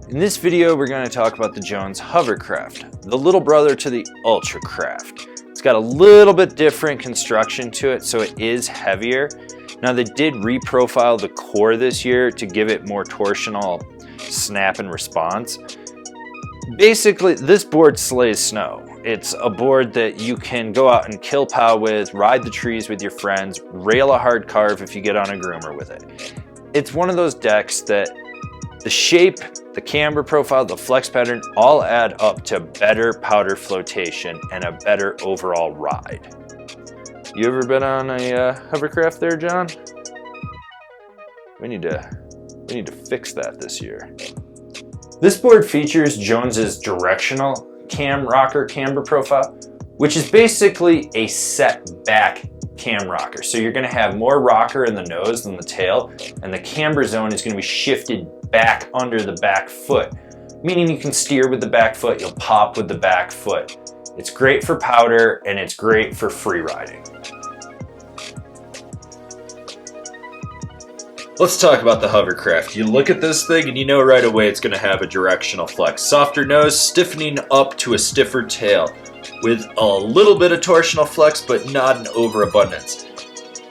In this video, we're going to talk about the Jones Hovercraft, the little brother to the Ultracraft. It's got a little bit different construction to it, so it is heavier. Now they did reprofile the core this year to give it more torsional snap and response. Basically, this board slays snow. It's a board that you can go out and kill pow with, ride the trees with your friends, rail a hard carve if you get on a groomer with it. It's one of those decks that the shape, the camber profile, the flex pattern all add up to better powder flotation and a better overall ride. You ever been on a hovercraft there, John? We need to fix that this year. This board features Jones's directional cam rocker camber profile, which is basically a set back cam rocker. So you're going to have more rocker in the nose than the tail, and the camber zone is going to be shifted back under the back foot, meaning you can steer with the back foot, you'll pop with the back foot. It's great for powder and it's great for free riding. Let's talk about the hovercraft. You look at this thing and you know right away it's going to have a directional flex. Softer nose, stiffening up to a stiffer tail, with a little bit of torsional flex, but not an overabundance.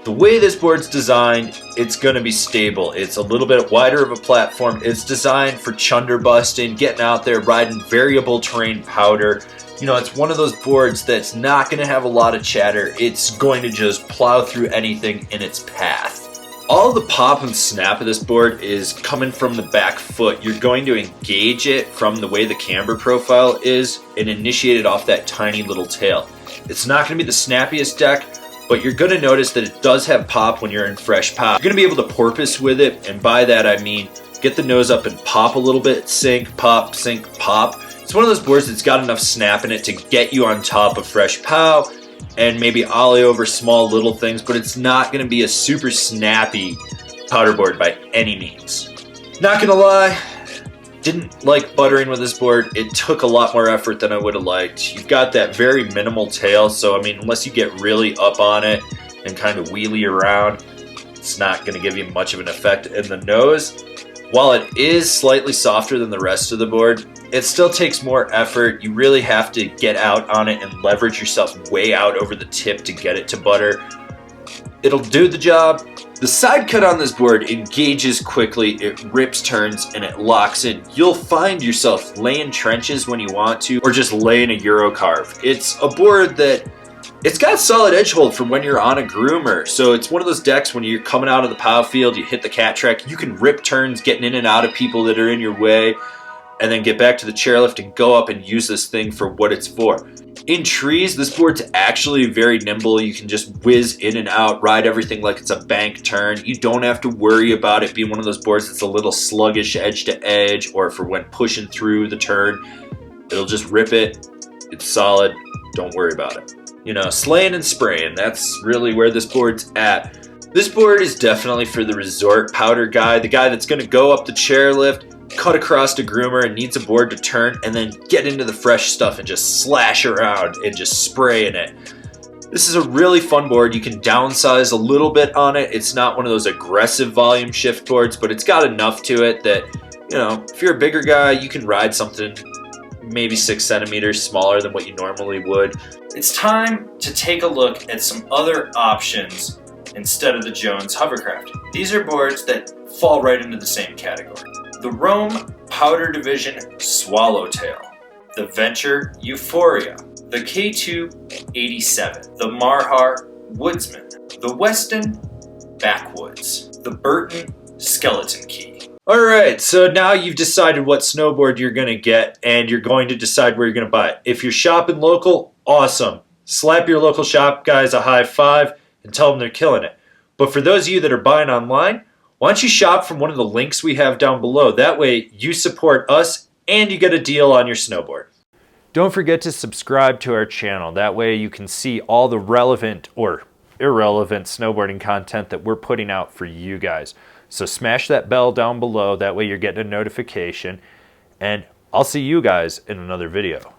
The way this board's designed, it's going to be stable. It's a little bit wider of a platform. It's designed for chunder busting, getting out there, riding variable terrain powder. You know, it's one of those boards that's not going to have a lot of chatter. It's going to just plow through anything in its path. All the pop and snap of this board is coming from the back foot. You're going to engage it from the way the camber profile is and initiate it off that tiny little tail. It's not going to be the snappiest deck, but you're going to notice that it does have pop when you're in fresh pop. You're going to be able to porpoise with it, and by that I mean get the nose up and pop a little bit, sink, pop, pop. It's one of those boards that's got enough snap in it to get you on top of fresh pow and maybe ollie over small little things, but it's not going to be a super snappy powder board by any means. Not going to lie, didn't like buttering with this board. It took a lot more effort than I would have liked. You've got that very minimal tail, so I mean, unless you get really up on it and kind of wheelie around, it's not going to give you much of an effect. And the nose, while it is slightly softer than the rest of the board, it still takes more effort. You really have to get out on it and leverage yourself way out over the tip to get it to butter. It'll do the job. The side cut on this board engages quickly, it rips turns, and it locks in. You'll find yourself laying trenches when you want to, or just laying a Euro carve. It's a board that it's got solid edge hold for when you're on a groomer. So it's one of those decks when you're coming out of the pow field, you hit the cat track, you can rip turns getting in and out of people that are in your way, and then get back to the chairlift and go up and use this thing for what it's for. In trees, this board's actually very nimble. You can just whiz in and out, ride everything like it's a bank turn. You don't have to worry about it being one of those boards that's a little sluggish edge to edge, or for when pushing through the turn. It'll just rip it. It's solid. Don't worry about it. You know, slaying and spraying, that's really where this board's at. This board is definitely for the resort powder guy, the guy that's going to go up the chairlift, cut across a groomer and needs a board to turn, and then get into the fresh stuff and just slash around and just spray in it. This is a really fun board. You can downsize a little bit on it. It's not one of those aggressive volume shift boards, but it's got enough to it that, you know, if you're a bigger guy, you can ride something maybe 6 centimeters smaller than what you normally would. It's time to take a look at some other options instead of the Jones Hovercraft. These are boards that fall right into the same category. The Rome Powder Division Swallowtail, the Venture Euphoria, the K2-87, the Marhar Woodsman, the Weston Backwoods, the Burton Skeleton Key. Alright, so now you've decided what snowboard you're going to get, and you're going to decide where you're going to buy it. If you're shopping local, awesome. Slap your local shop guys a high five and tell them they're killing it. But for those of you that are buying online, why don't you shop from one of the links we have down below? That way you support us and you get a deal on your snowboard. Don't forget to subscribe to our channel. That way you can see all the relevant or irrelevant snowboarding content that we're putting out for you guys. So smash that bell down below. That way you're getting a notification. And I'll see you guys in another video.